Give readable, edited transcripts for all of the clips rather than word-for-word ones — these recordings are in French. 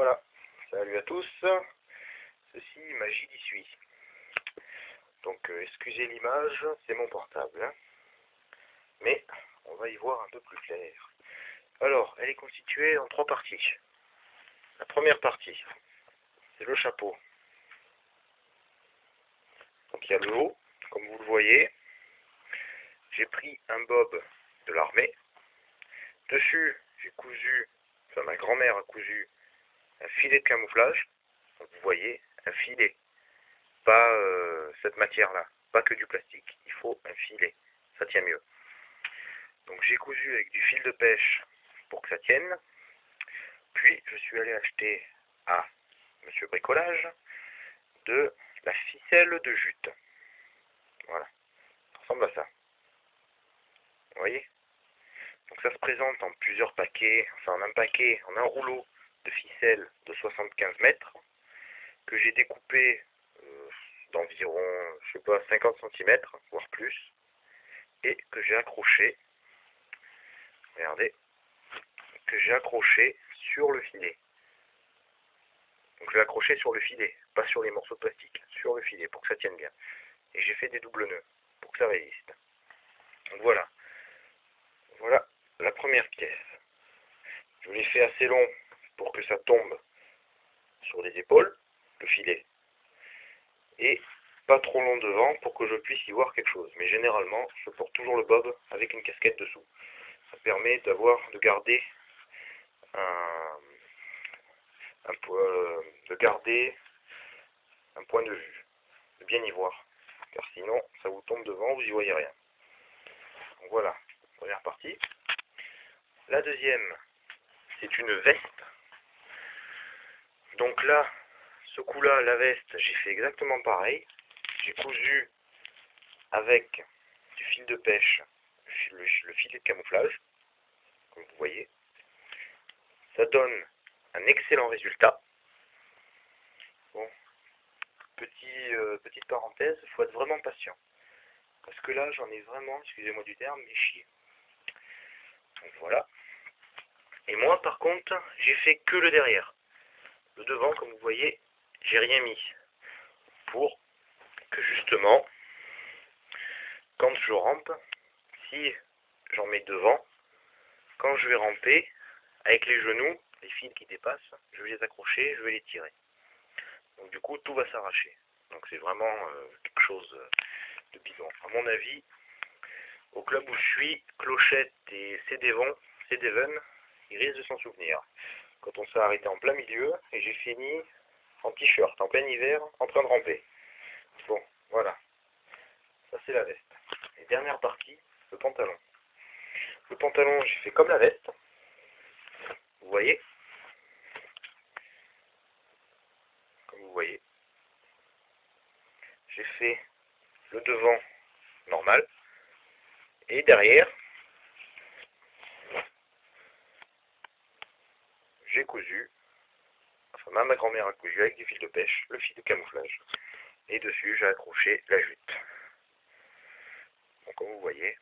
Voilà, salut à tous, ceci est Magie d'Issui. Donc excusez l'image, c'est mon portable, hein. Mais on va y voir un peu plus clair. Alors, elle est constituée en 3 parties. La première partie, c'est le chapeau. Donc il y a le haut, comme vous le voyez. J'ai pris un bob de l'armée. Dessus, j'ai cousu, enfin ma grand-mère a cousu un filet de camouflage. Donc vous voyez, un filet. Pas cette matière-là, pas que du plastique. Il faut un filet, ça tient mieux. Donc j'ai cousu avec du fil de pêche pour que ça tienne. Puis je suis allé acheter à Monsieur Bricolage de la ficelle de jute. Voilà, ça ressemble à ça. Vous voyez? Donc ça se présente en plusieurs paquets, enfin en un paquet, en un rouleau de ficelle de 75 mètres que j'ai découpé d'environ, je sais pas, 50 cm, voire plus, et que j'ai accroché, regardez, que j'ai accroché sur le filet. Donc je l'ai accroché sur le filet, pas sur les morceaux de plastique, sur le filet, pour que ça tienne bien. Et j'ai fait des doubles nœuds, pour que ça résiste. Donc voilà. Voilà la première pièce. Je l'ai fait assez long pour que ça tombe sur les épaules, le filet. Et pas trop long devant pour que je puisse y voir quelque chose. Mais généralement, je porte toujours le bob avec une casquette dessous. Ça permet de garder un point de vue, de bien y voir. Car sinon, ça vous tombe devant, vous y voyez rien. Donc voilà, première partie. La deuxième, c'est une veste. Donc là, ce coup-là, la veste, j'ai fait exactement pareil. J'ai cousu avec du fil de pêche, le filet de camouflage, comme vous voyez. Ça donne un excellent résultat. Bon, petite parenthèse, il faut être vraiment patient. Parce que là, j'en ai vraiment, excusez-moi du terme, mais chier. Donc voilà. Et moi, par contre, j'ai fait que le derrière. Le devant, comme vous voyez, j'ai rien mis. Pour que justement, quand je rampe, si j'en mets devant, quand je vais ramper, avec les genoux, les fils qui dépassent, je vais les accrocher, je vais les tirer. Donc du coup, tout va s'arracher. Donc c'est vraiment quelque chose de bidon. À mon avis, au club où je suis, Clochette et Cédevon, ils risquent de s'en souvenir. Quand on s'est arrêté en plein milieu, et j'ai fini en t-shirt, en plein hiver, en train de ramper. Bon, voilà. Ça c'est la veste. Et dernière partie, le pantalon. Le pantalon, j'ai fait comme la veste. Vous voyez? Comme vous voyez. J'ai fait le devant normal. Et derrière, j'ai cousu, enfin ma grand-mère a cousu avec du fil de pêche, le fil de camouflage. Et dessus, j'ai accroché la jute. Donc comme vous voyez,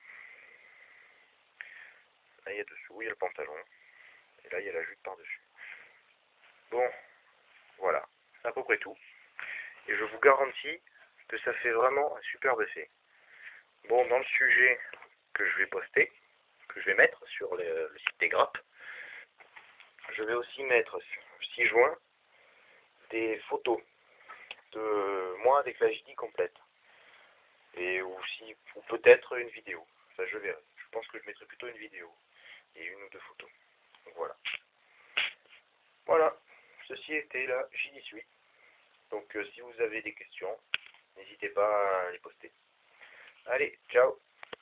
là il y a dessous, il y a le pantalon. Et là il y a la jute par-dessus. Bon, voilà, c'est à peu près tout. Et je vous garantis que ça fait vraiment un superbe effet. Bon, dans le sujet que je vais poster, que je vais mettre sur le site des grappes, je vais aussi mettre, 6 juin, des photos de moi avec la JD complète. Et aussi, ou peut-être une vidéo. Ça, je verrai. Je pense que je mettrai plutôt une vidéo. Et 1 ou 2 photos. Donc voilà. Voilà. Ceci était la JD. Donc si vous avez des questions, n'hésitez pas à les poster. Allez, ciao.